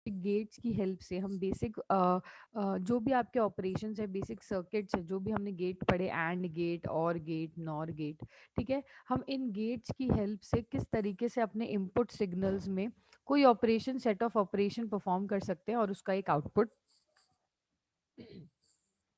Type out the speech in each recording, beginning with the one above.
Gets की help से हम बेसिक जो भी आपके ऑपरेशंस है, बेसिक सर्किट्स है, जो भी हमने गेट पढ़े, एंड गेट, और गेट, नॉर गेट, ठीक है, हम इन गेट्स की हेल्प से किस तरीके से अपने इनपुट सिग्नल्स में कोई operation, set of operation perform कर सकते हैं और उसका एक आउटपुट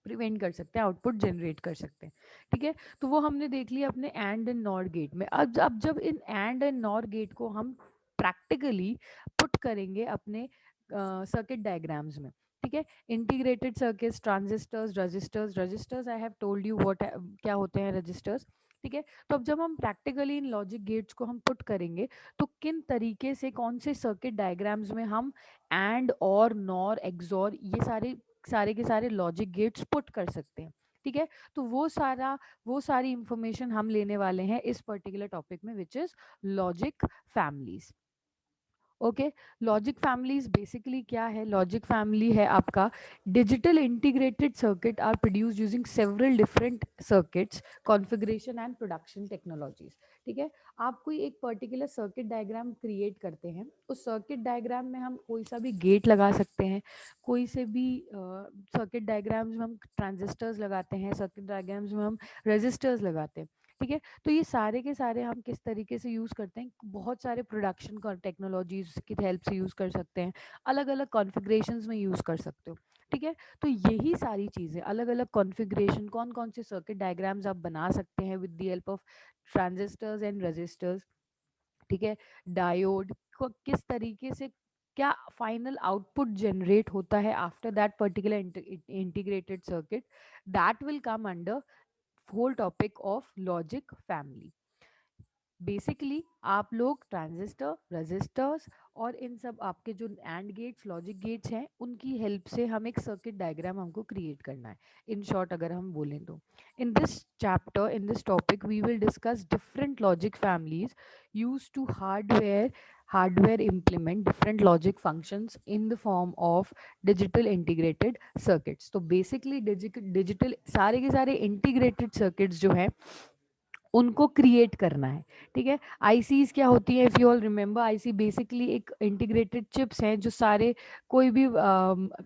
प्रिवेंट कर सकते हैं, आउटपुट जनरेट कर सकते हैं। ठीक है, तो वो हमने देख लिया अपने एंड एंड नॉर गेट में। अब जब इन एंड एंड नॉर गेट को हम प्रैक्टिकली पुट करेंगे अपने सर्किट डायग्राम्स में, ठीक है, integrated circuits, transistors, resistors, resistors I have told you what क्या होते हैं रजिस्टर्स। ठीक है, तो अब जब हम प्रैक्टिकली इन लॉजिक गेट्स को हम पुट करेंगे तो किन तरीके से, कौन से सर्किट डायग्राम्स में हम एंड और नॉर एक्सॉर ये सारे सारे के सारे लॉजिक गेट्स पुट कर सकते हैं। ठीक है, तो वो सारी इंफॉर्मेशन हम लेने वाले हैं इस पर्टिकुलर टॉपिक में, which is logic families. Okay, logic families basically क्या है? लॉजिक फैमिली है आपका digital integrated circuit are produce using several different circuits, configuration and production technologies. ठीक है, आप कोई एक पर्टिकुलर सर्किट डायग्राम क्रिएट करते हैं, उस सर्किट डायग्राम में हम कोई सा भी गेट लगा सकते हैं, कोई से भी सर्किट डायग्राम्स में हम ट्रांजिस्टर्स लगाते हैं, सर्किट डायग्राम्स में हम रेजिस्टर्स लगाते हैं। ठीक है, तो ये सारे के सारे हम किस तरीके से यूज़ करते हैं, बहुत सारे प्रोडक्शन टेक्नोलॉजीज की हेल्प से यूज़ कर सकते हैं, अलग अलग कॉन्फ़िगरेशंस में यूज़ कर सकते हो। ठीक है, तो यही सारी चीज़ें, अलग अलग कॉन्फ़िगरेशन, कौन कौन से सर्किट डायग्राम्स आप बना सकते हैं with the help of transistors and resistors. ठीक है, डायोड को किस तरीके से, क्या फाइनल आउटपुट जनरेट होता है after that particular integrated circuit, that will come under whole topic of logic family. Basically आप लोग ट्रांजिस्टर, रजिस्टर्स और इन सब आपके जो एंड गेट्स, लॉजिक गेट्स हैं, उनकी हेल्प से हम एक सर्किट डायग्राम हमको क्रिएट करना है। इन शॉर्ट अगर हम बोलें तो in this chapter, in this topic we will discuss different logic families use to hardware implement different logic functions in the form of digital integrated circuits। तो basically digital सारे के सारे इंटीग्रेटेड सर्किट्स जो हैं उनको क्रिएट करना है। ठीक है, आईसीज क्या होती है? If you all remember, IC basically एक इंटीग्रेटेड चिप्स हैं जो सारे कोई भी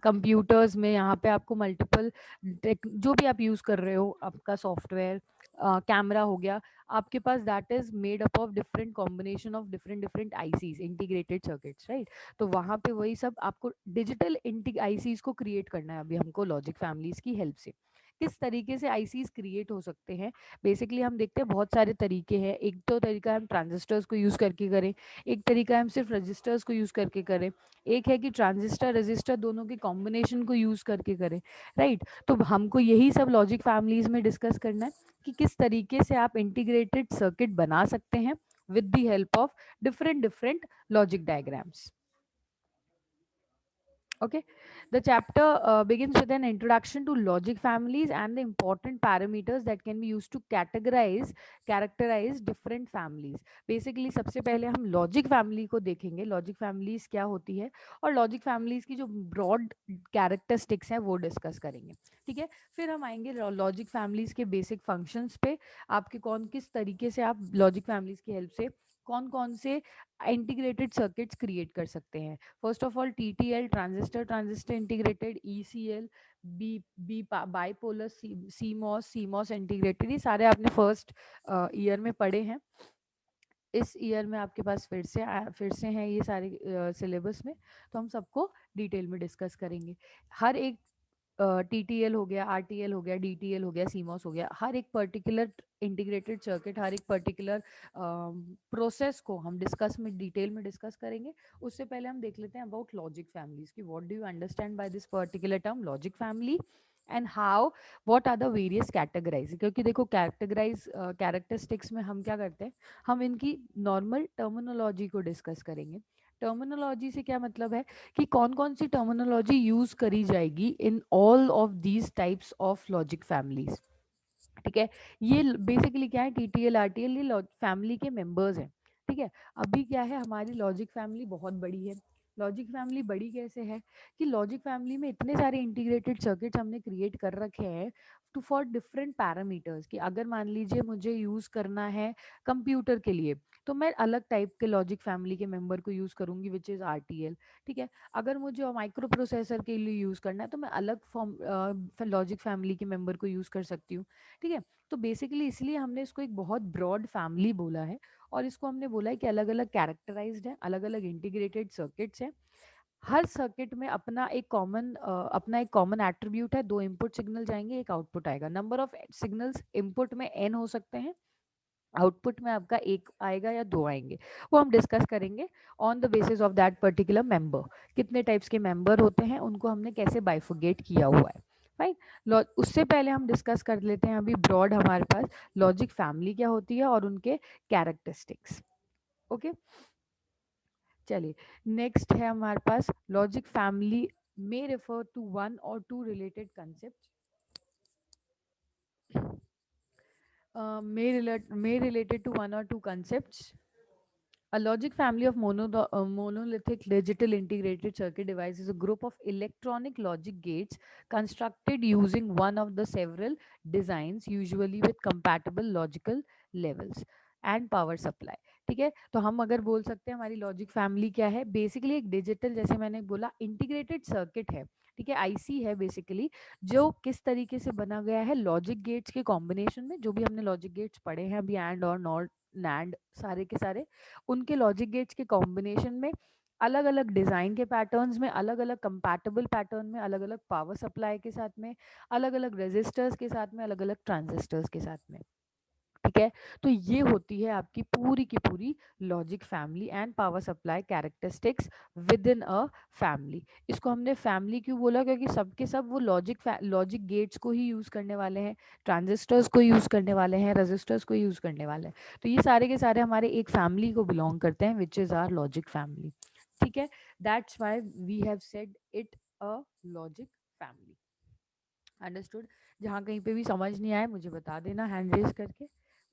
कंप्यूटर्स में, यहाँ पे आपको मल्टीपल जो भी आप यूज़ कर रहे हो, आपका सॉफ्टवेयर, कैमरा हो गया, आपके पास that is made up of different combination of different different ICs, integrated circuits, right. तो वहाँ पे वही सब आपको डिजिटल आईसीज को क्रिएट करना है अभी हमको लॉजिक फैमिलीज की हेल्प से। किस तरीके से आईसीज क्रिएट हो सकते हैं? बेसिकली हम देखते हैं बहुत सारे तरीके हैं। एक तो तरीका है हम ट्रांजिस्टर्स को यूज़ करके करें, एक तरीका है हम सिर्फ रजिस्टर्स को यूज़ करके करें, एक है कि ट्रांजिस्टर रजिस्टर दोनों के कॉम्बिनेशन को यूज़ करके करें, राइट। तो हमको यही सब लॉजिक फैमिलीज में डिस्कस करना है कि किस तरीके से आप इंटीग्रेटेड सर्किट बना सकते हैं with the help of different different logic diagrams. Okay, the chapter begins with an introduction to logic families and the important parameters that can be used to characterize different families। Basically सबसे पहले हम logic family को देखेंगे, logic families क्या होती है और logic families की जो broad characteristics हैं वो discuss करेंगे। ठीक है, फिर हम आएंगे logic families के basic functions पे, आपके कौन किस तरीके से आप logic families की help से कौन कौन से इंटीग्रेटेड सर्किट्स क्रिएट कर सकते हैं। First of all TTL, transistor transistor integrated, ECL, B B bipolar, CMOS CMOS integrated, ये सारे आपने फर्स्ट ईयर में पढ़े हैं। इस ईयर में आपके पास फिर से हैं ये सारे सिलेबस में, तो हम सबको डिटेल में डिस्कस करेंगे। हर एक टीटीएल हो गया, आरटीएल हो गया, डीटीएल हो गया, सीमॉस हो गया, हर एक पर्टिकुलर इंटीग्रेटेड सर्किट, हर एक पर्टिकुलर प्रोसेस को हम डिटेल में डिस्कस करेंगे। उससे पहले हम देख लेते हैं अबाउट लॉजिक फैमिलीज की, what do you understand by this particular term logic family and how, what are the various categorize. क्योंकि देखो कैटेगराइज कैरेक्टरिस्टिक्स में हम क्या करते हैं, हम इनकी नॉर्मल टर्मिनोलॉजी को डिस्कस करेंगे। टर्मिनोलॉजी से क्या मतलब है कि कौन कौन सी टर्मिनोलॉजी यूज करी जाएगी in all of these types of logic families. ठीक है, ये बेसिकली क्या है, टीटीएल आरटीएल ये फैमिली के मेंबर्स हैं। ठीक है, अभी क्या है, हमारी लॉजिक फैमिली बहुत बड़ी है। लॉजिक फैमिली बड़ी कैसे है कि लॉजिक फैमिली में इतने सारे इंटीग्रेटेड सर्किट्स हमने क्रिएट कर रखे हैं टू फॉर डिफरेंट पैरामीटर्स, कि अगर मान लीजिए मुझे यूज करना है कंप्यूटर के लिए, तो मैं अलग टाइप के लॉजिक फैमिली के मेंबर को यूज़ करूँगी विच इज़ आरटीएल। ठीक है। अगर मुझे माइक्रो प्रोसेसर के लिए यूज़ करना है तो मैं अलग फॉर्म लॉजिक फैमिली के मेंबर को यूज़ कर सकती हूँ। ठीक है। तो बेसिकली इसलिए हमने इसको एक बहुत ब्रॉड फैमिली बोला है, और इसको हमने बोला है कि अलग अलग कैरेक्टराइज्ड है, अलग अलग इंटीग्रेटेड सर्किट्स हैं। हर सर्किट में अपना एक कॉमन एट्रीब्यूट है। दो इनपुट सिग्नल जाएंगे, एक आउटपुट आएगा। नंबर ऑफ सिग्नल्स इनपुट में एन हो सकते हैं, आउटपुट में आपका एक आएगा या दो आएंगे। वो हम डिस्कस करेंगे on the basis of that particular member. कितने टाइप्स के मेंबर होते हैं, उनको हमने कैसे बाइफोगेट किया हुआ है। फाइन। उससे पहले हम डिस्कस कर लेते हैं अभी ब्रॉड हमारे पास लॉजिक फैमिली क्या होती है और उनके कैरेक्टरिस्टिक्स। ओके, चलिए। नेक्स्ट है हमारे पास logic family may refer to one or two related concepts, may related to one or two concepts. A logic family of monolithic digital integrated circuit device is a group of electronic logic gates constructed using one of the several designs, usually with compatible logical levels and power supply. ठीक है। तो हम अगर बोल सकते हैं हमारी logic family क्या है, बेसिकली एक डिजिटल, जैसे मैंने बोला, इंटीग्रेटेड सर्किट है। ठीक है, आईसी है बेसिकली, जो किस तरीके से बना गया है लॉजिक गेट्स के कॉम्बिनेशन में। जो भी हमने लॉजिक गेट्स पढ़े हैं अभी, एंड और नॉट नैंड, सारे के सारे उनके लॉजिक गेट्स के कॉम्बिनेशन में, अलग अलग डिज़ाइन के पैटर्न्स में, अलग अलग कंपैटिबल पैटर्न में, अलग अलग पावर सप्लाई के साथ में, अलग अलग रेजिस्टर्स के साथ में, अलग अलग ट्रांजिस्टर्स के साथ में। ठीक है। तो ये होती है आपकी पूरी की पूरी logic family and power supply characteristics with in a family. इसको हमने फैमिली क्यों बोला, क्योंकि सबके सब वो लॉजिक गेट्स को ही यूज करने वाले हैं, ट्रांजिस्टर्स को यूज करने वाले हैं, रजिस्टर्स को यूज करने वाले हैं। तो ये सारे के सारे हमारे एक फैमिली को बिलोंग करते हैं, which is are logic family. ठीक है। That's why we have said it a logic family. Understood. जहाँ कहीं पे भी समझ नहीं आए मुझे बता देना हैंड रेज करके।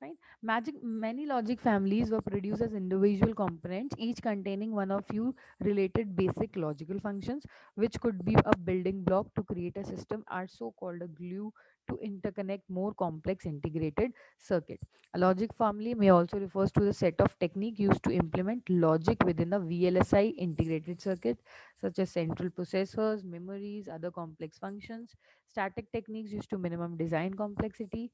Right. Magic Many logic families were produced as individual components, each containing one or few related basic logical functions, which could be a building block to create a system, are so called a glue to interconnect more complex integrated circuit. A logic family may also refers to the set of technique used to implement logic within a VLSI integrated circuit, such as central processors, memories, other complex functions. Static techniques used to minimum design complexity.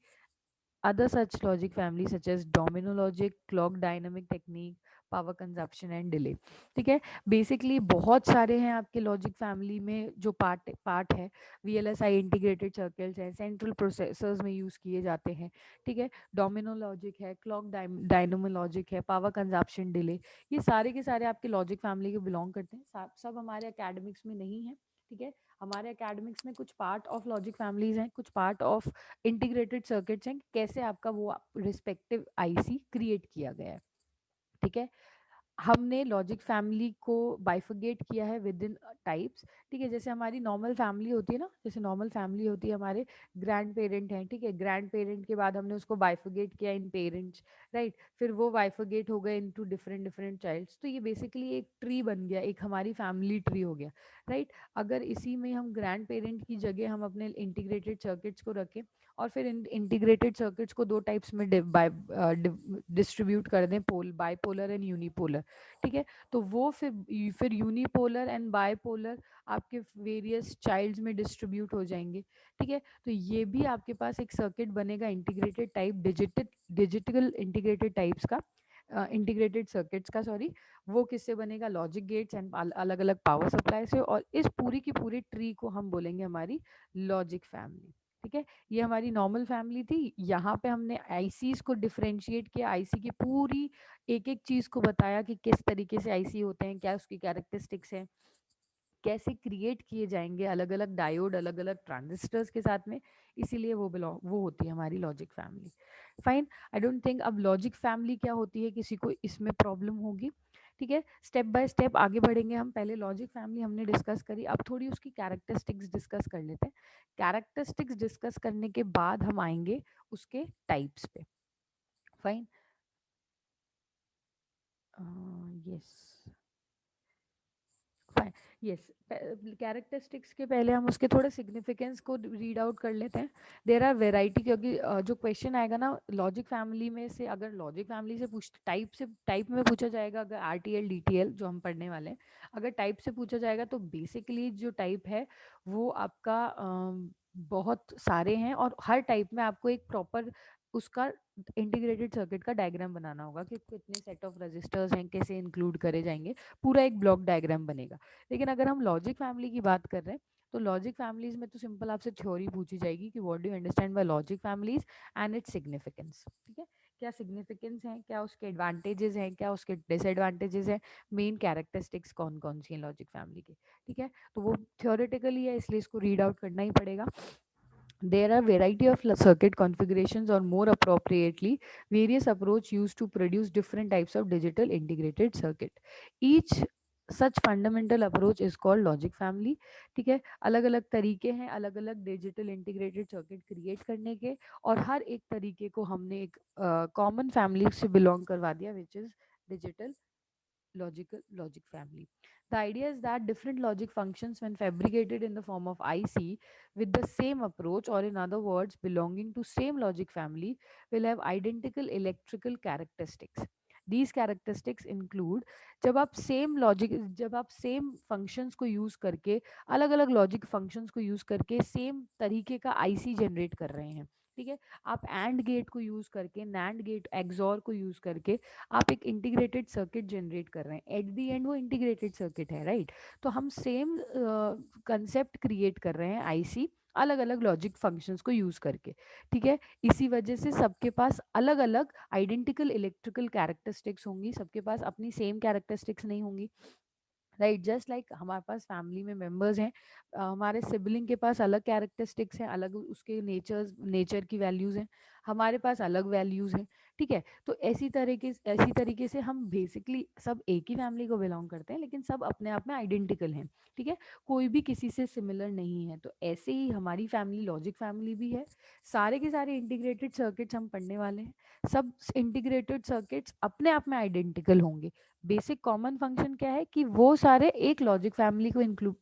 Other such logic families such as domino logic, clock dynamic technique, power consumption and delay. ठीक है। Basically बहुत सारे हैं आपके logic family में जो part part है। VLSI integrated circuits हैं, सेंट्रल प्रोसेसर्स में यूज़ किए जाते हैं। ठीक है। डोमिनो लॉजिक है, क्लॉक डायनोमो लॉजिक है, पावर कंजप्शन डिले, ये सारे के सारे आपके लॉजिक फैमिली को बिलोंग करते हैं। सब हमारे एकेडमिक्स में नहीं है। ठीक है। हमारे एकेडमिक्स में कुछ पार्ट ऑफ लॉजिक फैमिलीज हैं, कुछ पार्ट ऑफ इंटीग्रेटेड सर्किट्स हैं, कैसे आपका वो रिस्पेक्टिव आईसी क्रिएट किया गया है। ठीक है। हमने लॉजिक फैमिली को बाइफरगेट किया है विद इन टाइप्स। ठीक है। जैसे हमारी नॉर्मल फैमिली होती है ना, जैसे नॉर्मल फैमिली होती है, हमारे ग्रैंड पेरेंट हैं। ठीक है। ग्रैंड पेरेंट के बाद हमने उसको बाइफरगेट किया इन पेरेंट्स। राइट। फिर वो बाइफरगेट हो गए इनटू डिफरेंट डिफरेंट चाइल्ड्स। तो ये बेसिकली एक ट्री बन गया, एक हमारी फैमिली ट्री हो गया। राइट। अगर इसी में हम ग्रैंड पेरेंट की जगह हम अपने इंटीग्रेटेड सर्किट्स को रखें, और फिर इन इंटीग्रेटेड सर्किट्स को दो टाइप्स में डिस्ट्रीब्यूट कर दें, बाइपोलर एंड यूनिपोलर। ठीक है। तो वो फिर यूनिपोलर एंड बाइपोलर आपके वेरियस चाइल्ड्स में डिस्ट्रीब्यूट हो जाएंगे। ठीक है। तो ये भी आपके पास एक सर्किट बनेगा integrated type, digital integrated types का, इंटीग्रेटेड सर्किट्स का, सॉरी। वो किससे बनेगा, लॉजिक गेट्स एंड अलग अलग पावर सप्लाई से। और इस पूरी की पूरी ट्री को हम बोलेंगे हमारी लॉजिक फैमिली। ठीक है। ये हमारी नॉर्मल फैमिली थी। यहाँ पे हमने आईसीज को डिफरेंशिएट किया, आईसी की पूरी एक एक चीज को बताया कि किस तरीके से आईसी होते हैं, क्या उसकी कैरेक्टरिस्टिक्स हैं, कैसे क्रिएट किए जाएंगे अलग अलग डायोड, अलग अलग ट्रांजिस्टर्स के साथ में। इसीलिए वो होती है हमारी logic family. Fine. I don't think अब लॉजिक फैमिली क्या होती है किसी को इसमें प्रॉब्लम होगी। ठीक है। स्टेप बाय स्टेप आगे बढ़ेंगे हम। पहले लॉजिक फैमिली हमने डिस्कस करी, अब थोड़ी उसकी कैरेक्टरिस्टिक्स डिस्कस कर लेते हैं। कैरेक्टरिस्टिक्स डिस्कस करने के बाद हम आएंगे उसके टाइप्स पे। फाइन। यस। यस, कैरेक्टरिस्टिक्स के पहले हम उसके थोड़े सिग्निफिकेंस को रीड आउट कर लेते हैं। देर आर वेराइटी, क्योंकि जो क्वेश्चन आएगा ना लॉजिक फैमिली में से, अगर लॉजिक फैमिली से टाइप में पूछा जाएगा, अगर R T L D T L जो हम पढ़ने वाले हैं, अगर टाइप से पूछा जाएगा तो बेसिकली जो टाइप है वो आपका बहुत सारे हैं, और हर टाइप में आपको एक प्रॉपर उसका इंटीग्रेटेड सर्किट का डायग्राम बनाना होगा कि कितने सेट ऑफ रजिस्टर्स हैं, कैसे इंक्लूड करे जाएंगे, पूरा एक ब्लॉक डायग्राम बनेगा। लेकिन अगर हम लॉजिक फैमिली की बात कर रहे हैं तो लॉजिक फैमिलीज में तो सिंपल आपसे थ्योरी पूछी जाएगी कि what do you understand by logic families and its significance. ठीक है, क्या सिग्निफिकेंस है, क्या उसके एडवांटेजेस हैं, क्या उसके डिसएडवांटेजेस हैं, मेन कैरेक्टरिस्टिक्स कौन कौन सी हैं लॉजिक फैमिली के। ठीक है, तो वो थ्योरेटिकली है इसलिए इसको रीड आउट करना ही पड़ेगा। There are variety of circuit configurations, or more appropriately, various approach used to produce different types of digital integrated circuit. Each such fundamental approach is called logic family. ठीक है, अलग अलग तरीके हैं अलग अलग डिजिटल इंटीग्रेटेड सर्किट क्रिएट करने के, और हर एक तरीके को हमने एक कॉमन फैमिली से बिलोंग करवा दिया, which is digital logic family. The idea is that different logic functions, when fabricated in the form of IC with the same approach, or in other words belonging to same logic family, will have identical electrical characteristics. These characteristics include, जब आप same functions को use करके, अलग अलग logic functions को use करके same तरीके का आईसी जनरेट कर रहे हैं। ठीक है, आप एंड गेट को यूज करके, नैंड गेट एक्सॉर को यूज करके आप एक इंटीग्रेटेड सर्किट जनरेट कर रहे हैं, एट दी एंड वो इंटीग्रेटेड सर्किट है, राइट। तो हम सेम कंसेप्ट क्रिएट कर रहे हैं आईसी, अलग अलग लॉजिक फंक्शंस को यूज करके। ठीक है, इसी वजह से सबके पास अलग अलग आइडेंटिकल इलेक्ट्रिकल कैरेक्टरिस्टिक्स होंगी, सबके पास अपनी सेम कैरेक्टरिस्टिक्स नहीं होंगी, राइट। जस्ट लाइक हमारे पास फैमिली में मेंबर्स हैं, हमारे सिबलिंग के पास अलग कैरेक्टरिस्टिक्स हैं, अलग उसके नेचर की वैल्यूज़ हैं, हमारे पास अलग वैल्यूज़ हैं। ठीक है, तो ऐसी तरीके से हम बेसिकली सब एक ही फैमिली को बिलोंग करते हैं, लेकिन सब अपने आप में आइडेंटिकल हैं। ठीक है, कोई भी किसी से सिमिलर नहीं है। तो ऐसे ही हमारी फैमिली लॉजिक फैमिली भी है। सारे के सारे इंटीग्रेटेड सर्किट्स हम पढ़ने वाले हैं, सब इंटीग्रेटेड सर्किट्स अपने आप में आइडेंटिकल होंगे। बेसिक कॉमन फंक्शन क्या है कि वो सारे एक लॉजिक फैमिली को इंक्लूड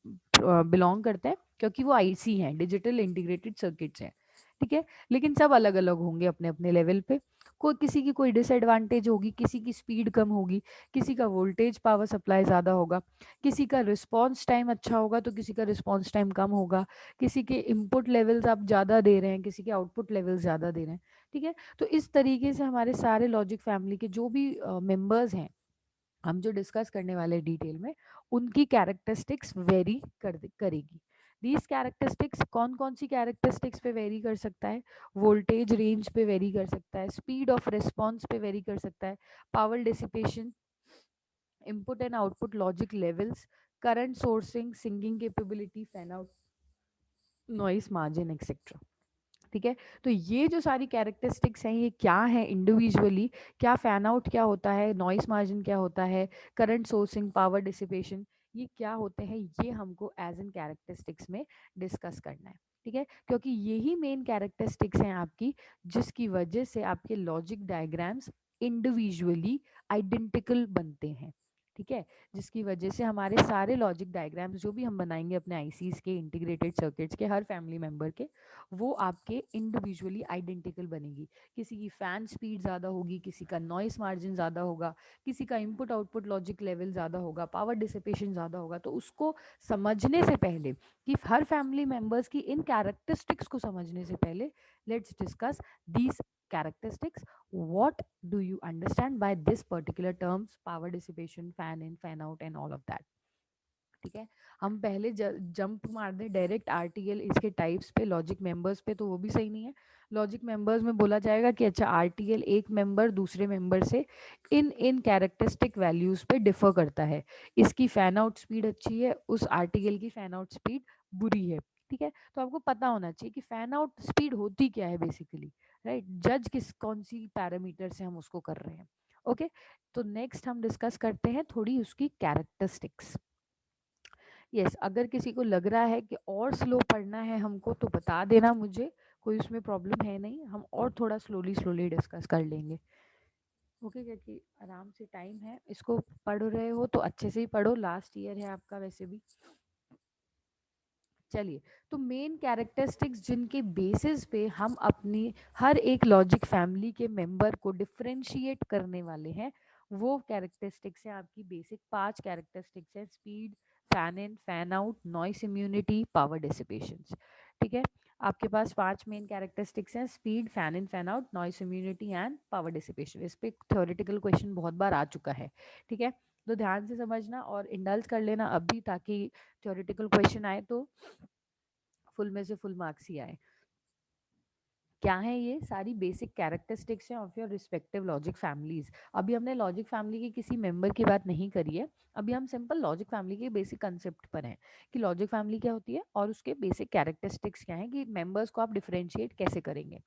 बिलोंग करते हैं, क्योंकि वो आईसी हैं, डिजिटल इंटीग्रेटेड सर्किट्स हैं। ठीक है, लेकिन सब अलग अलग होंगे अपने अपने लेवल पे। कोई किसी की कोई डिसएडवांटेज होगी, किसी की स्पीड कम होगी, किसी का वोल्टेज पावर सप्लाई ज़्यादा होगा, किसी का रिस्पॉन्स टाइम अच्छा होगा तो किसी का रिस्पॉन्स टाइम कम होगा, किसी के इनपुट लेवल्स आप ज़्यादा दे रहे हैं, किसी के आउटपुट लेवल्स ज़्यादा दे रहे हैं। ठीक है, तो इस तरीके से हमारे सारे लॉजिक फैमिली के जो भी मेंबर्स हैं, हम जो डिस्कस करने वाले डिटेल में, उनकी कैरेक्टरिस्टिक्स वेरी करेगी। दीज कैरेक्टरिस्टिक्स कौन कौन सी कैरेक्टरिस्टिक्स पे वेरी कर सकता है? वोल्टेज रेंज पे वेरी कर सकता है, स्पीड ऑफ रिस्पॉन्स पे वेरी कर सकता है, power dissipation, input and output logic levels, current sourcing, singing capability, fan out, noise margin etcetera. ठीक है, तो ये जो सारी कैरेक्टरिस्टिक्स हैं ये क्या है इंडिविजुअली, क्या फैन आउट क्या होता है, नॉइस मार्जिन क्या होता है, करंट सोर्सिंग, पावर डिसिपेशन, ये क्या होते हैं, ये हमको एज एन कैरेक्टरिस्टिक्स में डिस्कस करना है। ठीक है, क्योंकि यही मेन कैरेक्टरिस्टिक्स हैं आपकी, जिसकी वजह से आपके लॉजिक डायग्राम्स इंडिविजुअली आइडेंटिकल बनते हैं। ठीक है, जिसकी वजह से हमारे सारे लॉजिक डायग्राम्स जो भी हम बनाएंगे अपने आईसीज के, इंटीग्रेटेड सर्किट्स के, हर फैमिली मेंबर के, वो आपके इंडिविजुअली आइडेंटिकल बनेगी। किसी की फैन स्पीड ज़्यादा होगी, किसी का नॉइस मार्जिन ज़्यादा होगा, किसी का इनपुट आउटपुट लॉजिक लेवल ज़्यादा होगा, पावर डिसिपेशन ज़्यादा होगा। तो उसको समझने से पहले, कि हर फैमिली मेंबर्स की इन कैरेक्टरिस्टिक्स को समझने से पहले, let's discuss these characteristics. what do you understand by this particular terms, power dissipation, fan in, fan out and all of that? ठीक है, हम पहले जंप मार दें डायरेक्ट आरटीएल इसके टाइप्स पे, लॉजिक मेंबर्स पे, तो वो भी सही नहीं है। लॉजिक मेंबर्स में बोला जाएगा कि अच्छा आरटीएल एक मेंबर दूसरे मेंबर से इन इन कैरेक्टरिस्टिक वैल्यूज पे डिफर करता है। इसकी फैन आउट स्पीड अच्छी है, उस आरटीएल की फैन आउट स्पीड बुरी है। ठीक है, तो आपको पता होना चाहिए कि फैन आउट स्पीड होती क्या है बेसिकली, राइट। जज किस कौन सी पैरामीटर से हम उसको कर रहे हैं। ओके, तो नेक्स्ट हम डिस्कस करते हैं थोड़ी उसकी कैरेक्टरिस्टिक्स। यस, अगर किसी को लग रहा है कि और स्लो पढ़ना है हमको तो बता देना मुझे, कोई उसमें प्रॉब्लम है नहीं, हम और थोड़ा स्लोली स्लोली डिस्कस कर लेंगे। ओके, क्योंकि आराम से टाइम है, इसको पढ़ रहे हो तो अच्छे से ही पढ़ो, लास्ट ईयर है आपका वैसे भी। चलिए, तो मेन कैरेक्टरिस्टिक्स जिनके बेसिस पे हम अपनी हर एक लॉजिक फैमिली के मेंबर को डिफरेंशिएट करने वाले हैं, वो कैरेक्टरिस्टिक्स हैं आपकी बेसिक 5 कैरेक्टरिस्टिक्स हैं: speed, fan in, fan out, noise immunity, power dissipation. ठीक है, आपके पास 5 मेन कैरेक्टरिस्टिक्स हैं: speed, fan in, fan out, noise immunity and power dissipation. इस पे थ्योरेटिकल क्वेश्चन बहुत बार आ चुका है। ठीक है, तो ध्यान से समझना और इंडल्ज कर लेना अभी, ताकि थ्योरेटिकल क्वेश्चन आए तो फुल में से फुल मार्क्स ही आए। क्या है, ये सारी बेसिक कैरेक्टरिस्टिक्स हैं of your respective logic families. अभी हमने लॉजिक फैमिली के किसी मेंबर की बात नहीं करी है, अभी हम सिंपल लॉजिक फैमिली के बेसिक कंसेप्ट पर हैं कि लॉजिक फैमिली क्या होती है और उसके बेसिक कैरेक्टरिस्टिक्स क्या हैं, कि मेंबर्स को आप डिफरेंशिएट कैसे करेंगे।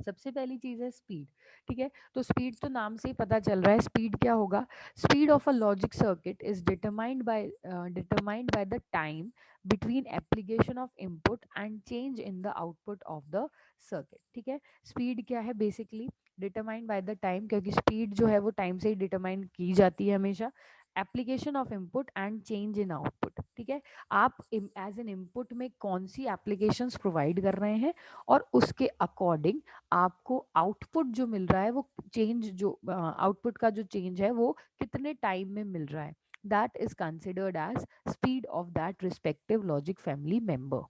सबसे पहली चीज है स्पीड। ठीक है, तो स्पीड तो नाम से ही पता चल रहा है, स्पीड क्या होगा। Speed of a logic circuit is determined by the time between application of input and change in the output of the circuit। ठीक है, स्पीड क्या है, basically determined by the time, क्योंकि स्पीड जो है वो टाइम से ही डिटरमाइन की जाती है हमेशा। Application of input and change in output. ठीक है, आप एज एन इनपुट में कौन सी एप्लीकेशंस प्रोवाइड कर रहे हैं और उसके अकॉर्डिंग आपको आउटपुट जो मिल रहा है, वो चेंज जो आउटपुट का जो चेंज है वो कितने टाइम में मिल रहा है, that is considered as speed of that respective logic family member.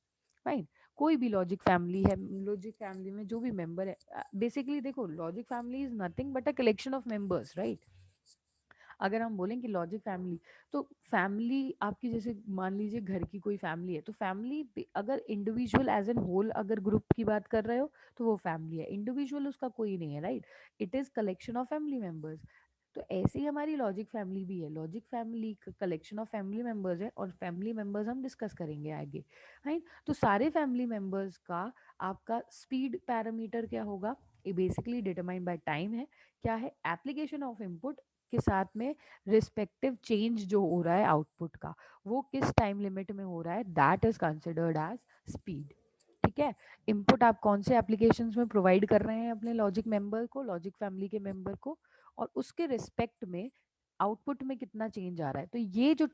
Fine, कोई भी लॉजिक फैमिली है, लॉजिक फैमिली में जो भी मेंबर है, बेसिकली देखो logic family is nothing but a collection of members, right. अगर हम बोलें कि लॉजिक फैमिली, तो फैमिली आपकी, जैसे मान लीजिए घर की कोई फैमिली है, तो फैमिली अगर इंडिविजुअल एज एन होल अगर ग्रुप की बात कर रहे हो तो वो फैमिली है, इंडिविजुअल उसका कोई नहीं है, right. It is collection of family members. तो ऐसे ही हमारी लॉजिक फैमिली भी है, logic family collection of family members है, और फैमिली मेंबर्स हम डिस्कस करेंगे आगे। राइट, तो सारे फैमिली मेंबर्स का आपका स्पीड पैरामीटर क्या होगा, ये बेसिकली डिटरमाइंड बाय टाइम है। क्या है, एप्लीकेशन ऑफ इनपुट के साथ में रिस्पेक्टिव चेंज जो हो रहा है आउटपुट का, वो किस टाइम लिमिट में हो रहा है, that is considered as speed. ठीक है, इनपुट आप कौन से एप्लीकेशंस में प्रोवाइड कर रहे हैं अपने लॉजिक मेंबर को, लॉजिक फैमिली के मेंबर को, और उसके रिस्पेक्ट में आउटपुट में कितना चेंज आ रहा है, तो ये जो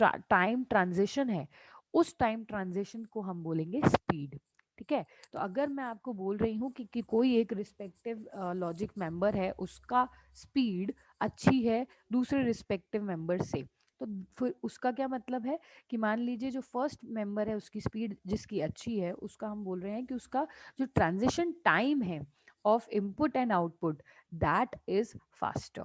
टाइम ट्रांजिशन है, उस टाइम ट्रांजिशन को हम बोलेंगे स्पीड। ठीक है, तो अगर मैं आपको बोल रही हूँ कि कोई एक रिस्पेक्टिव लॉजिक मेंबर है, उसका स्पीड अच्छी है दूसरे रिस्पेक्टिव मेंबर से, तो फिर उसका क्या मतलब है, कि मान लीजिए जो फर्स्ट मेंबर है उसकी स्पीड जिसकी अच्छी है, उसका हम बोल रहे हैं कि उसका जो ट्रांजिशन टाइम है of input and output, that is faster.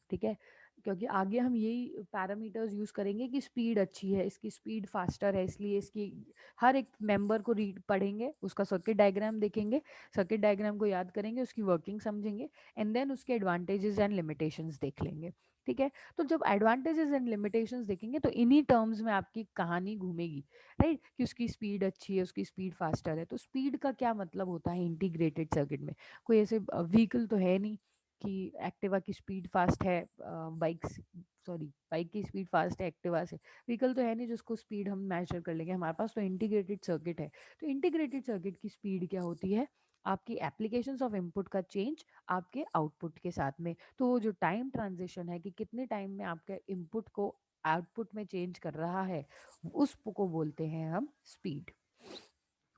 ठीक है, क्योंकि आगे हम यही पैरामीटर्स यूज करेंगे कि स्पीड अच्छी है, इसकी स्पीड फास्टर है, इसलिए इसकी हर एक मेंबर को रीड पढ़ेंगे, उसका सर्किट डायग्राम देखेंगे, सर्किट डायग्राम को याद करेंगे, उसकी वर्किंग समझेंगे, एंड देन उसके एडवांटेजेस एंड लिमिटेशंस देख लेंगे। ठीक है, तो जब एडवांटेजेस एंड लिमिटेशंस देखेंगे तो इन्हीं टर्म्स में आपकी कहानी घूमेगी, राइट, कि उसकी स्पीड अच्छी है, उसकी स्पीड फास्टर है। तो स्पीड का क्या मतलब होता है इंटीग्रेटेड सर्किट में, कोई ऐसे व्हीकल तो है नहीं कि एक्टिवा की स्पीड फास्ट है, बाइक सॉरी बाइक की स्पीड फास्ट है एक्टिवा से, व्हीकल तो है नहीं जिसको स्पीड हम मेजर कर लेंगे, हमारे पास तो इंटीग्रेटेड सर्किट है। तो इंटीग्रेटेड सर्किट की स्पीड क्या होती है, आपकी एप्लीकेशंस ऑफ इनपुट का चेंज आपके आउटपुट के साथ में, तो वो जो टाइम ट्रांजिशन है कि कितने टाइम में आपके इनपुट को आउटपुट में चेंज कर रहा है, उसको बोलते हैं हम स्पीड।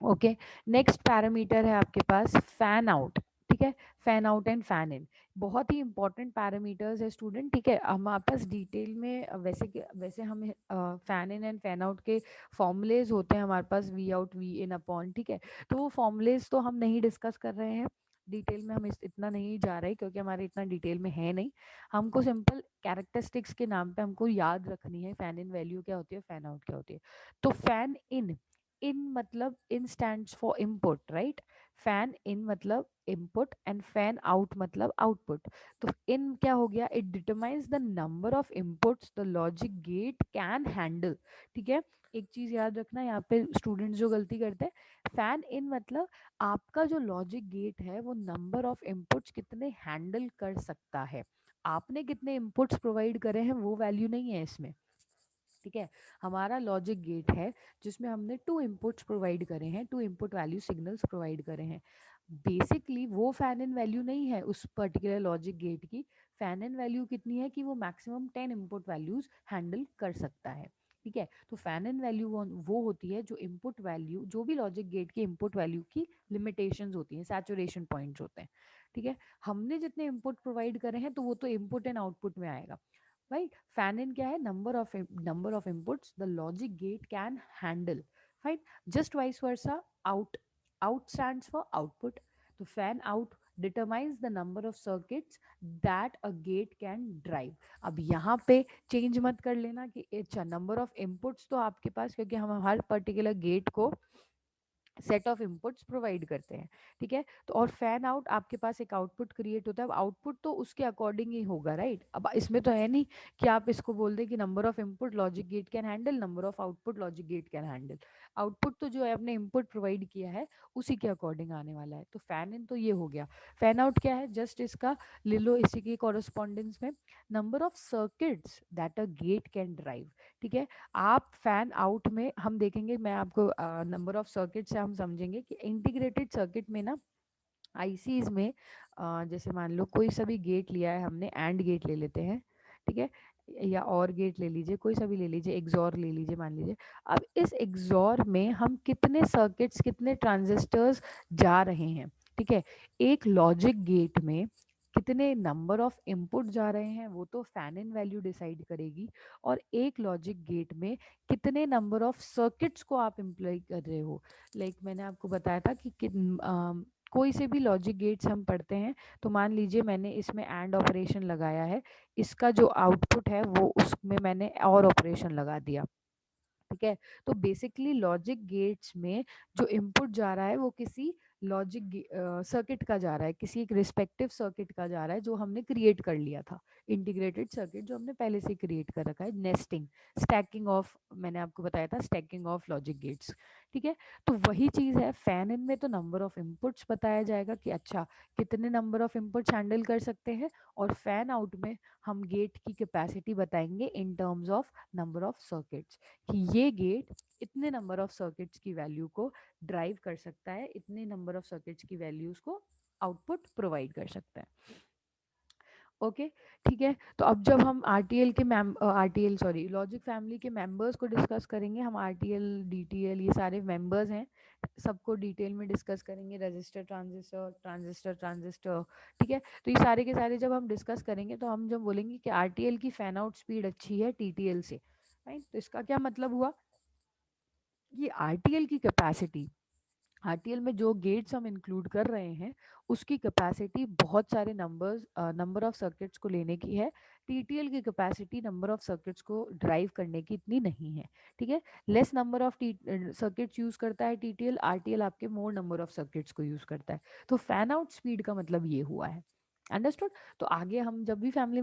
ओके, नेक्स्ट पैरामीटर है आपके पास फैन आउट। ठीक है, fan out and fan in बहुत ही इंपॉर्टेंट पैरामीटर्स है स्टूडेंट। ठीक है, हमारे पास डिटेल में वैसे हम fan in and fan out के फॉर्मूलेज होते हैं हमारे पास, V out V in upon. ठीक है, तो वो फॉर्मूलेज तो हम नहीं डिस्कस कर रहे हैं डिटेल में, हम इतना नहीं जा रहे क्योंकि हमारे इतना डिटेल में है नहीं। हमको सिंपल कैरेक्टरिस्टिक्स के नाम पे हमको याद रखनी है, फैन इन वैल्यू क्या होती है, फैन आउट क्या होती है। तो फैन इन, इन मतलब in stands for input, right. Fan in मतलब इनपुट एंड फैन आउट मतलब आउटपुट। तो इन क्या हो गया, it determines the number of inputs the logic gate can handle. ठीक है, एक चीज याद रखना यहाँ पे स्टूडेंट्स जो गलती करते हैं, फैन इन मतलब आपका जो लॉजिक गेट है वो नंबर ऑफ इनपुट्स कितने हैंडल कर सकता है, आपने कितने इनपुट्स प्रोवाइड करे हैं वो वैल्यू नहीं है इसमें। ठीक है, हमारा लॉजिक गेट है जिसमें हमने 2 इनपुट्स प्रोवाइड करे हैं, 2 इनपुट वैल्यू सिग्नल्स प्रोवाइड करे हैं। बेसिकली वो फैन इन वैल्यू नहीं है उस पर्टिकुलर लॉजिक गेट की। फैन इन वैल्यू कितनी है कि वो मैक्सिमम 10 इनपुट वैल्यूज हैंडल कर सकता है। ठीक है, तो फैन इन वैल्यू वो होती है जो इनपुट वैल्यू, जो भी लॉजिक गेट की इनपुट वैल्यू की लिमिटेशंस होती हैं, सैचुरेशन पॉइंट्स होते हैं। ठीक है, हमने जितने इनपुट प्रोवाइड करे हैं तो वो तो इनपुट एंड आउटपुट में आएगा। राइट, फैन इन क्या है, number of inputs the logic gate can handle. Fine, just vice versa out, out stands for output. तो fan out determines the number of circuits that a gate can drive. अब यहाँ पे change मत कर लेना कि अच्छा नंबर ऑफ इनपुट्स तो आपके पास, क्योंकि हम हर पर्टिकुलर गेट को सेट ऑफ इनपुट्स प्रोवाइड करते हैं। ठीक है, तो और फैन आउट आपके पास एक आउटपुट क्रिएट होता है। अब आउटपुट तो उसके अकॉर्डिंग ही होगा, राइट। अब इसमें तो है नहीं कि आप इसको बोल दें कि number of input logic gate can handle, number of output logic gate can handle. Output तो जो है आपने इनपुट प्रोवाइड किया है उसी के अकॉर्डिंग आने वाला है। तो फैन इन तो ये हो गया। फैन आउट क्या है, जस्ट इसका ले लो इसी के कॉरेस्पॉन्डेंस में, number of circuits that a get can drive. ठीक है, आप फैन आउट में हम देखेंगे, मैं आपको नंबर ऑफ सर्किट से हम समझेंगे कि इंटीग्रेटेड सर्किट में ना आईसीज में जैसे मान लो कोई सा भी गेट लिया है हमने, एंड गेट ले लेते हैं। ठीक है, या और गेट ले लीजिए, कोई सा भी ले लीजिए, एग्जॉर ले लीजिए मान लीजिए। अब इस एग्जॉर में हम कितने सर्किट्स, कितने ट्रांजिस्टर्स जा रहे हैं। ठीक है, एक लॉजिक गेट में कितने नंबर ऑफ इनपुट जा रहे हैं वो तो फैन इन वैल्यू डिसाइड करेगी, और एक लॉजिक गेट में कितने नंबर ऑफ सर्किट्स को आप इम्प्लॉय कर रहे हो। मैंने आपको बताया था कि कोई से भी लॉजिक गेट्स हम पढ़ते हैं तो मान लीजिए मैंने इसमें एंड ऑपरेशन लगाया है, इसका जो आउटपुट है वो उसमें मैंने और ऑपरेशन लगा दिया। ठीक है, तो बेसिकली लॉजिक गेट्स में जो इनपुट जा रहा है वो किसी लॉजिक सर्किट का जा रहा है, किसी एक रिस्पेक्टिव सर्किट का जा रहा है जो हमने क्रिएट कर लिया था। इंटीग्रेटेड सर्किट जो हमने पहले से क्रिएट कर रखा है, नेस्टिंग, स्टैकिंग ऑफ, मैंने आपको बताया था स्टैकिंग ऑफ लॉजिक गेट्स। ठीक है, तो वही चीज है फैन इन में, तो नंबर ऑफ इनपुट्स बताया जाएगा कि अच्छा कितने नंबर ऑफ इनपुट्स हैंडल कर सकते हैं, और फैन आउट में हम गेट की कैपेसिटी बताएंगे in terms of number of circuits, कि ये गेट इतने नंबर ऑफ सर्किट्स की वैल्यू को ड्राइव कर सकता है, इतने नंबर ऑफ सर्किट्स की वैल्यूज को आउटपुट प्रोवाइड कर सकता है। ओके, ठीक है, तो अब जब हम आरटीएल के आरटीएल सॉरी लॉजिक फैमिली के मेंबर्स को डिस्कस करेंगे, हम आरटीएल डीटीएल ये सारे मेंबर्स हैं, सबको डिटेल में डिस्कस करेंगे, रजिस्टर ट्रांजिस्टर ट्रांजिस्टर ट्रांजिस्टर। ठीक है, तो ये सारे के सारे जब हम डिस्कस करेंगे तो हम जब बोलेंगे कि आरटीएल की फैन आउट स्पीड अच्छी है टीटीएल से, राइट, तो इसका क्या मतलब हुआ, ये आरटीएल की कैपेसिटी, आरटीएल में जो गेट्स हम इंक्लूड कर रहे हैं उसकी कैपेसिटी बहुत सारे नंबर ऑफ सर्किट्स को लेने की है। टीटीएल की कैपेसिटी नंबर ऑफ सर्किट्स को ड्राइव करने की इतनी नहीं है। ठीक है, less number of circuits use करता है टीटीएल, आरटीएल आपके मोर नंबर ऑफ सर्किट्स को यूज करता है। तो फैन आउट स्पीड का मतलब ये हुआ है। अंडरस्टूड। तो आगे हम जब भी फैमिली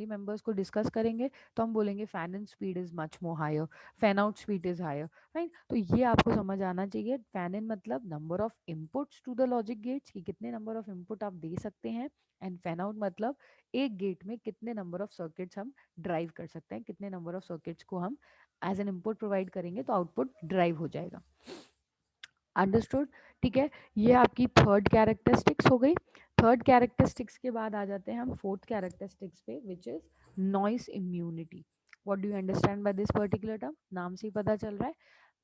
मेंबर्स को डिस्कस करेंगे तो हम बोलेंगे fan in speed is much more higher, fan out speed is higher. Right, तो ये आपको समझ आना चाहिए। फैन इन मतलब number of inputs to the logic gates, कि कितने नंबर ऑफ इनपुट आप दे सकते हैं, एंड फैन आउट मतलब एक गेट में कितने नंबर ऑफ सर्किट्स हम ड्राइव कर सकते हैं, कितने नंबर ऑफ सर्किट्स को हम एज एन इनपुट प्रोवाइड करेंगे तो आउटपुट ड्राइव हो जाएगा। अंडरस्टूड। ठीक है, ये आपकी थर्ड कैरेक्टरिस्टिक्स हो गई। थर्ड कैरेक्टरिस्टिक्स के बाद आ जाते हैं हम फोर्थ कैरेक्टरिस्टिक्स पे, which is noise immunity. What do you understand by this particular term, नाम से ही पता चल रहा है।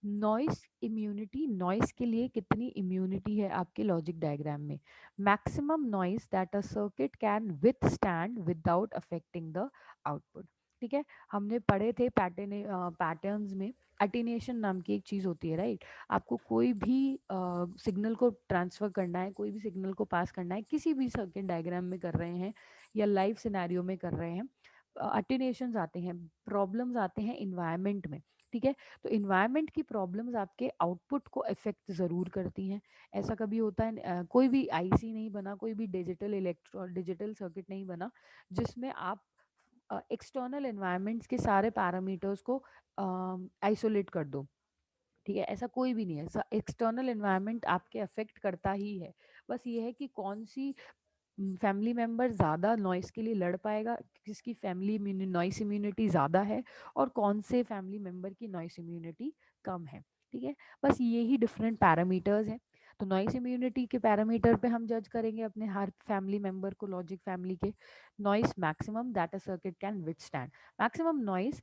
नॉइस इम्यूनिटी, नॉइस के लिए कितनी इम्यूनिटी है आपके लॉजिक डायग्राम में, maximum noise that a circuit can withstand without affecting the output. ठीक है, हमने पढ़े थे पैटर्न्स में अटेन्यूएशन नाम की एक चीज होती है, राइट। आपको कोई भी सिग्नल को ट्रांसफर करना है, कोई भी सिग्नल को पास करना है, किसी भी सर्किट डायग्राम में कर रहे हैं या लाइव सिनेरियो में कर रहे हैं, अटेन्यूएशंस आते हैं, प्रॉब्लम्स आते हैं इन्वायरमेंट में। ठीक है, तो इन्वायरमेंट की प्रॉब्लम्स आपके आउटपुट को इफेक्ट ज़रूर करती हैं। ऐसा कभी होता है कोई भी आईसी नहीं बना, कोई भी डिजिटल सर्किट नहीं बना जिसमें आप एक्सटर्नल एनवायरनमेंट्स के सारे पैरामीटर्स को आइसोलेट कर दो। ठीक है, ऐसा कोई भी नहीं है, एक्सटर्नल एनवायरनमेंट आपके अफेक्ट करता ही है। बस ये है कि कौन सी फैमिली मेंबर ज़्यादा नॉइस के लिए लड़ पाएगा, किसकी फैमिली नॉइस इम्यूनिटी ज़्यादा है, और कौन से फैमिली मेंबर की नॉइस इम्यूनिटी कम है। ठीक है, बस ये ही डिफरेंट पैरामीटर्स हैं। तो नॉइस इम्यूनिटी के पैरामीटर पे हम जज करेंगे अपने हर फैमिली मेंबर को, लॉजिक फैमिली के। Noise maximum that a circuit can withstand, maximum noise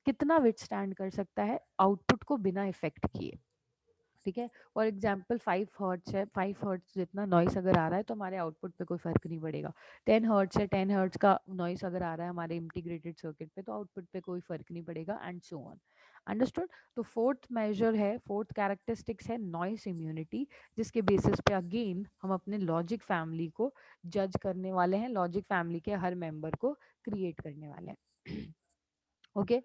कितना विथस्टैंड कर सकता है आउटपुट को बिना इफेक्ट किए। ठीक है, फॉर एग्जाम्पल 5 हर्ट्ज है, 5 हर्ट्ज जितना नॉइस अगर आ रहा है तो हमारे आउटपुट पे कोई फर्क नहीं पड़ेगा। 10 हर्ट्ज है, 10 हर्ट्ज का नॉइस अगर आ रहा है हमारे इंटीग्रेटेड सर्किट पे तो आउटपुट पे कोई फर्क नहीं पड़ेगा, एंड सो ऑन। अंडरस्टूड। तो फोर्थ मेजर है, फोर्थ कैरेक्टरिस्टिक्स है नॉइस इम्यूनिटी, जिसके बेसिस पे अगेन हम अपने लॉजिक फैमिली को जज करने वाले हैं, लॉजिक फैमिली के हर मेंबर को क्रिएट करने वाले हैं। ओके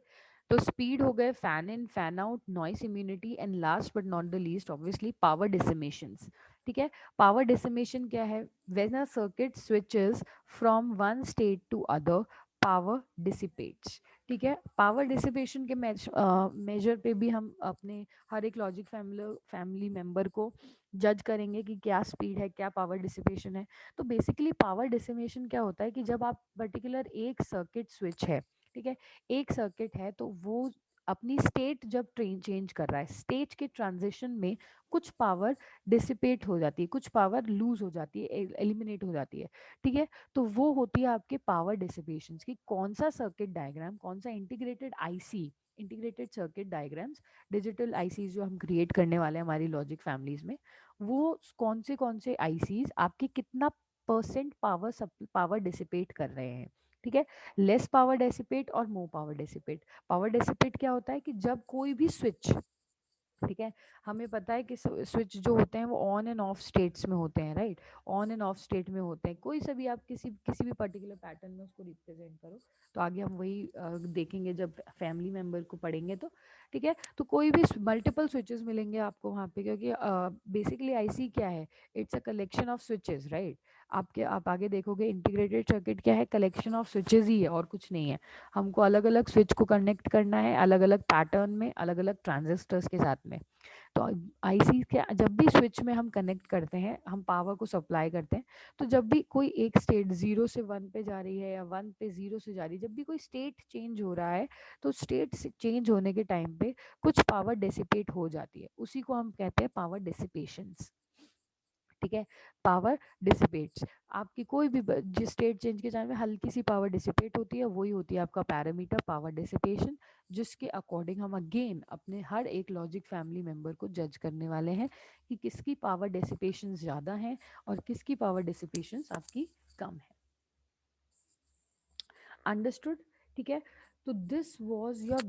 तो स्पीड हो गए, fan in fan out, noise immunity, and last but not the least obviously power dissipations. ठीक है, पावर डिसिमेशन क्या है? When a circuit switches from one state to other, power dissipates. ठीक है, पावर डिसिपेशन के major पे भी हम अपने हर एक लॉजिक फैमिली मेंबर को जज करेंगे कि क्या स्पीड है, क्या पावर डिसिपेशन है। तो बेसिकली पावर डिसिमेशन क्या होता है कि जब आप पर्टिकुलर एक सर्किट स्विच है, ठीक है, एक सर्किट है तो वो अपनी स्टेट जब ट्रेन चेंज कर रहा है, स्टेट के ट्रांजिशन में कुछ पावर डिसिपेट हो जाती है, कुछ पावर लूज हो जाती है, एलिमिनेट हो जाती है। ठीक है, तो वो होती है आपके पावर डिसिपेशन की। कौन सा सर्किट डायग्राम, कौन सा integrated IC, integrated circuit diagrams, digital ICs जो हम क्रिएट करने वाले हैं हमारी लॉजिक फैमिलीज में, वो कौन से आईसीज आपके कितना परसेंट पावर डिसिपेट कर रहे हैं। ठीक है, लेस पावर डेसिपेट और more power dissipate. Power dissipate क्या होता है कि जब कोई भी स्विच, ठीक है, हमें पता है कि स्विच जो होते हैं वो ऑन एंड ऑफ स्टेट्स में होते हैं, right, on end of state में होते हैं। कोई सा भी आप किसी किसी भी पर्टिकुलर पैटर्न में उसको रिप्रेजेंट करो, तो आगे हम वही देखेंगे जब फैमिली मेंबर को पढ़ेंगे तो। ठीक है, तो कोई भी मल्टीपल स्विचेस मिलेंगे आपको वहाँ पे, क्योंकि बेसिकली आईसी क्या है, it's a collection of switches, right. आप आगे देखोगे इंटीग्रेटेड सर्किट क्या है, कलेक्शन ऑफ स्विचेस ही है और कुछ नहीं है। हमको अलग अलग स्विच को कनेक्ट करना है, अलग अलग पैटर्न में, अलग अलग ट्रांजिस्टर्स के साथ में। तो आईसी के जब भी स्विच में हम कनेक्ट करते हैं, हम पावर को सप्लाई करते हैं, तो जब भी कोई एक स्टेट 0 से 1 पे जा रही है या 1 पे 0 से जा रही है, जब भी कोई स्टेट चेंज हो रहा है, तो स्टेट चेंज होने के टाइम पे कुछ पावर डिसिपेट हो जाती है, उसी को हम कहते हैं पावर डिसिपेशंस। ठीक है, पावर डिसिपेट्स, आपकी कोई भी जिस स्टेट चेंज के टाइम में हल्की सी पावर डिसिपेट होती है, वही होती है आपका पैरामीटर पावर डिसिपेशन, जिसके अकॉर्डिंग हम अगेन अपने हर एक लॉजिक फैमिली मेंबर को जज करने वाले हैं कि किसकी पावर डिसिपेशन ज़्यादा है और किसकी पावर डिसिपेशन आपकी कम है। अंडरस्टूड। ठीक है, तो दिस वाज योर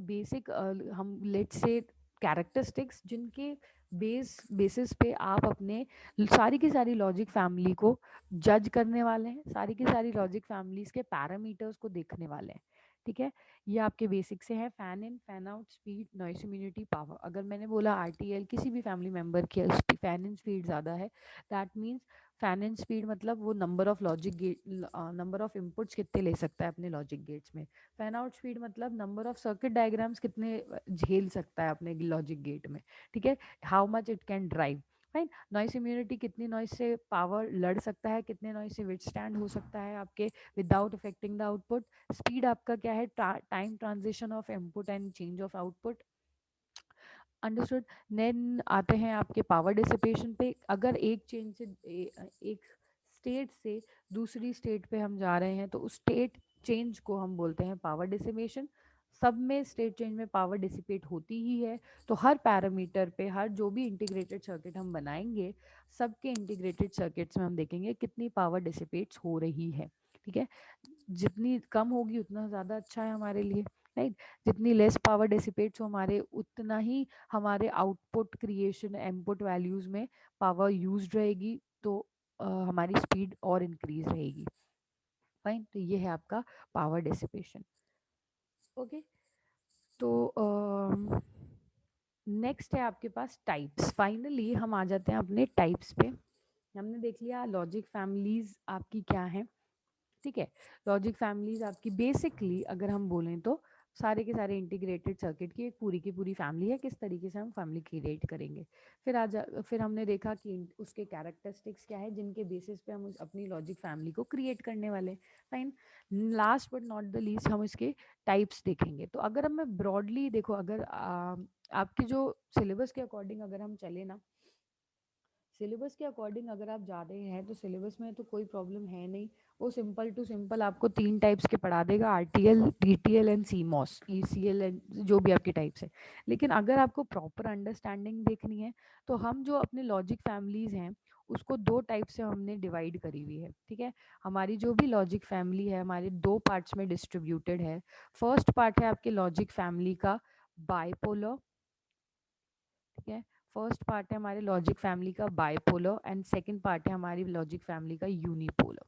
बेसिक, हम लेट्स से कैरेक्टरिस्टिक्स, जिनके बेसिस पे आप अपने सारी की सारी लॉजिक फैमिली को जज करने वाले हैं, सारी की सारी लॉजिक फैमिलीज के पैरामीटर्स को देखने वाले हैं। ठीक है, ये आपके बेसिक से है, fan in fan out, speed, noise immunity, power. अगर मैंने बोला आरटीएल किसी भी फैमिली मेंबर की फैन इन स्पीड ज़्यादा है, that means fan in speed मतलब वो number of logic gate, number of inputs कितने ले सकता है अपने लॉजिक गेट्स में। फैन आउट स्पीड मतलब नंबर ऑफ सर्किट डायग्राम्स कितने झेल सकता है अपने लॉजिक गेट में। ठीक है, how much it can drive. Fine, noise immunity कितनी नॉइस से पावर लड़ सकता है, कितने नॉइस से विथस्टैंड हो सकता है आपके without affecting the output. Speed आपका क्या है, time transition of input and change of output. Understood. Then आते हैं आपके पावर डिसिपेशन पे। अगर एक चेंज से एक स्टेट से दूसरी स्टेट पे हम जा रहे हैं, तो उस स्टेट चेंज को हम बोलते हैं पावर डिसिपेशन। सब में स्टेट चेंज में पावर डिसिपेट होती ही है। तो हर पैरामीटर पे, हर जो भी इंटीग्रेटेड सर्किट हम बनाएंगे, सबके इंटीग्रेटेड सर्किट्स में हम देखेंगे कितनी पावर डिसिपेट्स हो रही है। ठीक है, जितनी कम होगी उतना ज़्यादा अच्छा है हमारे लिए, राइट। जितनी लेस पावर डिसिपेट्स हो हमारे, उतना ही हमारे आउटपुट क्रिएशन, इनपुट वैल्यूज में पावर यूज रहेगी, तो हमारी स्पीड और इंक्रीज रहेगी। फाइन, तो ये है आपका पावर डिसिपेशन। ओके, तो नेक्स्ट है आपके पास टाइप्स। फाइनली हम आ जाते हैं अपने टाइप्स पे। हमने देख लिया लॉजिक फैमिलीज आपकी क्या है। ठीक है, लॉजिक फैमिलीज आपकी बेसिकली अगर हम बोलें तो सारे के सारे इंटीग्रेटेड सर्किट की एक पूरी की पूरी फैमिली है, किस तरीके से हम फैमिली क्रिएट करेंगे। फिर हमने देखा कि उसके कैरेक्टरिस्टिक्स क्या है जिनके बेसिस पे हम अपनी लॉजिक फैमिली को क्रिएट करने वाले। Fine. Last but not the least हम इसके टाइप्स देखेंगे। तो अगर हम मैं ब्रॉडली देखो, अगर आपके जो सिलेबस के अकॉर्डिंग अगर हम चले ना, सिलेबस के अकॉर्डिंग अगर आप जा रहे हैं तो सिलेबस में तो कोई प्रॉब्लम है नहीं। वो सिंपल टू सिंपल आपको 3 टाइप्स के पढ़ा देगा, RTL, DTL and CMOS, ECL and जो भी आपकी टाइप्स है। लेकिन अगर आपको प्रॉपर अंडरस्टैंडिंग देखनी है तो हम जो अपने लॉजिक फैमिलीज हैं उसको 2 टाइप से हमने डिवाइड करी हुई है। ठीक है, हमारी जो भी लॉजिक फैमिली है हमारे 2 पार्ट्स में डिस्ट्रीब्यूटेड है। फर्स्ट पार्ट है आपके लॉजिक फैमिली का बाइपोलर। ठीक है, फर्स्ट पार्ट है हमारे लॉजिक फैमिली का बाइपोलर एंड सेकंड पार्ट है हमारी लॉजिक फैमिली का यूनिपोलर।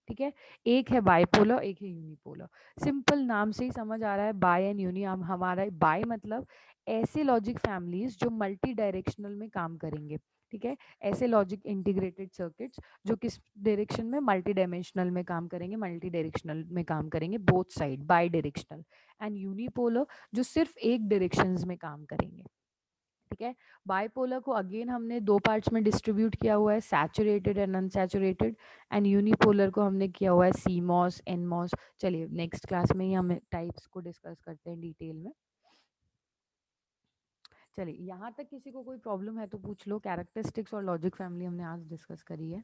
ठीक है, एक है बाइपोलर, एक है यूनिपोलर। सिंपल नाम से ही समझ आ रहा है बाय एंड यूनि। हम हमारा बाय मतलब ऐसे लॉजिक फैमिलीज जो मल्टी डायरेक्शनल में काम करेंगे। ठीक है, ऐसे लॉजिक इंटीग्रेटेड सर्किट्स जो किस डायरेक्शन में, मल्टी डायमेंशनल में काम करेंगे, मल्टी डायरेक्शनल में काम करेंगे, both side by directional. And unipolar जो सिर्फ एक डायरेक्शंस में काम करेंगे। ठीक है, बाइपोलर को अगेन हमने 2 पार्ट्स में डिस्ट्रीब्यूट किया हुआ है, saturated and unsaturated. And unipolar को हमने किया हुआ है सीमॉस, एनमॉस। चलिए नेक्स्ट क्लास में ही हम टाइप्स को डिस्कस करते हैं डिटेल में। चलिए यहाँ तक किसी को कोई प्रॉब्लम है तो पूछ लो। कैरेक्टरिस्टिक्स और लॉजिक फैमिली हमने आज डिस्कस करी है।